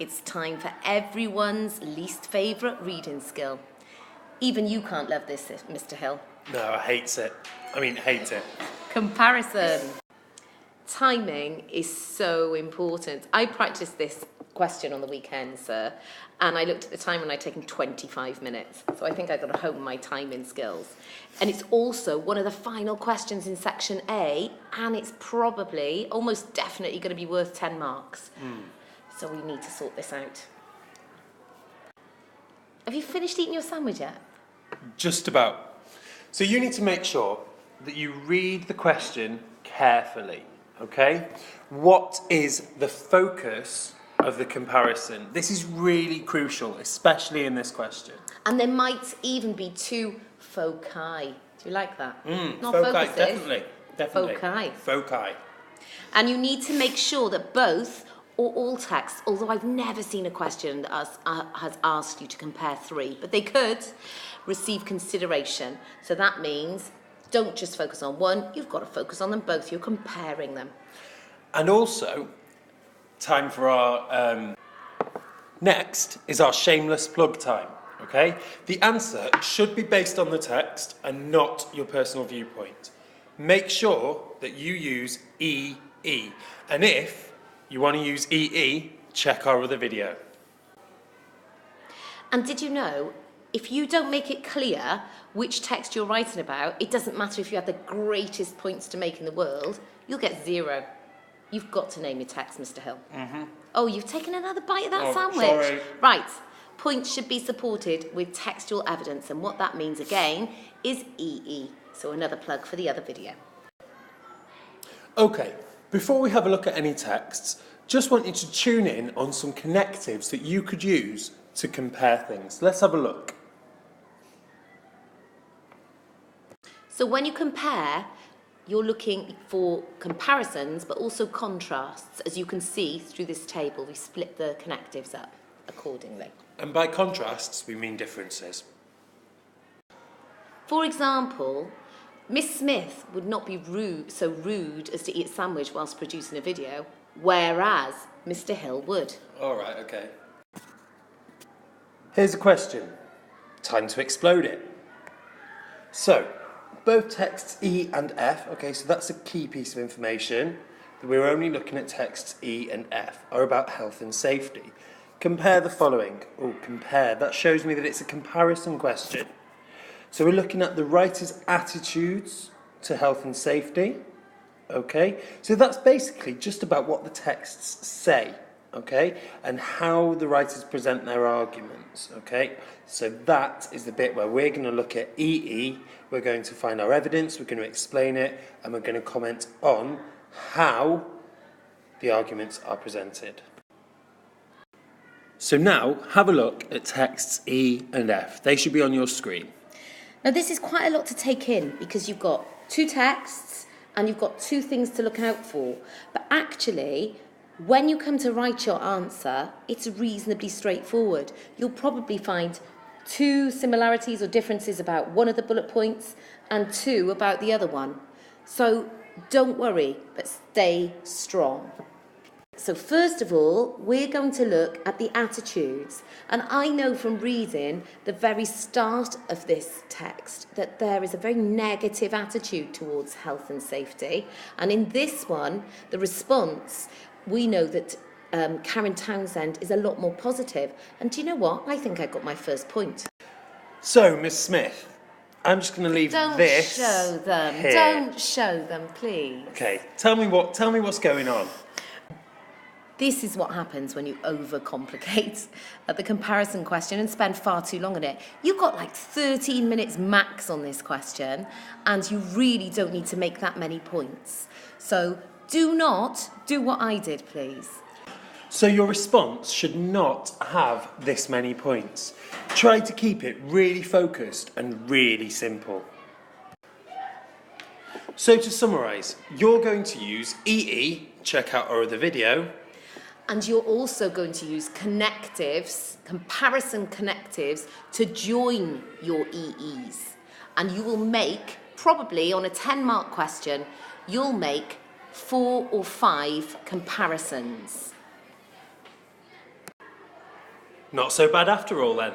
It's time for everyone's least favourite reading skill. Even you can't love this, Mr. Hill. No, I hate it. Hate it. Comparison. Timing is so important. I practiced this question on the weekend, sir, and I looked at the time and I'd taken 25 minutes. So I think I got to hone my timing skills. And it's also one of the final questions in section A, and it's probably, almost definitely going to be worth 10 marks. So we need to sort this out. Have you finished eating your sandwich yet? Just about. So you need to make sure that you read the question carefully, okay? What is the focus of the comparison? This is really crucial, especially in this question. And there might even be two foci. Do you like that? Not Foci, focuses. definitely. Foci. Foci. And you need to make sure that both or all texts, although I've never seen a question that has asked you to compare three, but they could receive consideration. So that means don't just focus on one, you've got to focus on them both. You're comparing them. And also, time for our next is our shameless plug time, okay? The answer should be based on the text and not your personal viewpoint. Make sure that you use EE. And if you want to use EE, check our other video. And did you know, if you don't make it clear which text you're writing about, it doesn't matter if you have the greatest points to make in the world, you'll get 0. You've got to name your text, Mr. Hill. Oh, you've taken another bite of that sandwich. Sorry. Right. Points should be supported with textual evidence, and what that means again is EE. So another plug for the other video. Okay, before we have a look at any texts, just want you to tune in on some connectives that you could use to compare things. Let's have a look. So when you compare, you're looking for comparisons, but also contrasts. As you can see through this table, we split the connectives up accordingly. And by contrasts, we mean differences. For example, Miss Smith would not be so rude as to eat a sandwich whilst producing a video, whereas Mr. Hill would. All right, okay. Here's a question. Time to explode it. So, both texts E and F, okay, so that's a key piece of information, that we're only looking at texts E and F, are about health and safety. Compare the following. Oh, compare. That shows me that it's a comparison question. So we're looking at the writer's attitudes to health and safety, okay? So that's basically just about what the texts say, okay? And how the writers present their arguments, okay? So that is the bit where we're going to look at EE, we're going to find our evidence, we're going to explain it, and we're going to comment on how the arguments are presented. So now, have a look at texts E and F. They should be on your screen. Now this is quite a lot to take in because you've got two texts and you've got two things to look out for. But actually, when you come to write your answer, it's reasonably straightforward. You'll probably find two similarities or differences about one of the bullet points and two about the other one. So don't worry, but stay strong. So first of all, we're going to look at the attitudes. And I know from reading the very start of this text that there is a very negative attitude towards health and safety. And in this one, the response, we know that Karen Townsend is a lot more positive. And do you know what? I think I got my first point. So, Miss Smith, I'm just going to leave this Don't show them. here. Don't show them, please. Okay, tell me what's going on. This is what happens when you overcomplicate the comparison question and spend far too long on it. You've got like 13 minutes max on this question, and you really don't need to make that many points. So do not do what I did, please. So your response should not have this many points. Try to keep it really focused and really simple. So to summarise, you're going to use EE, check out our other video, And you're also going to use connectives, comparison connectives, to join your EEs. And you will make, probably on a 10-mark question, you'll make 4 or 5 comparisons. Not so bad after all then.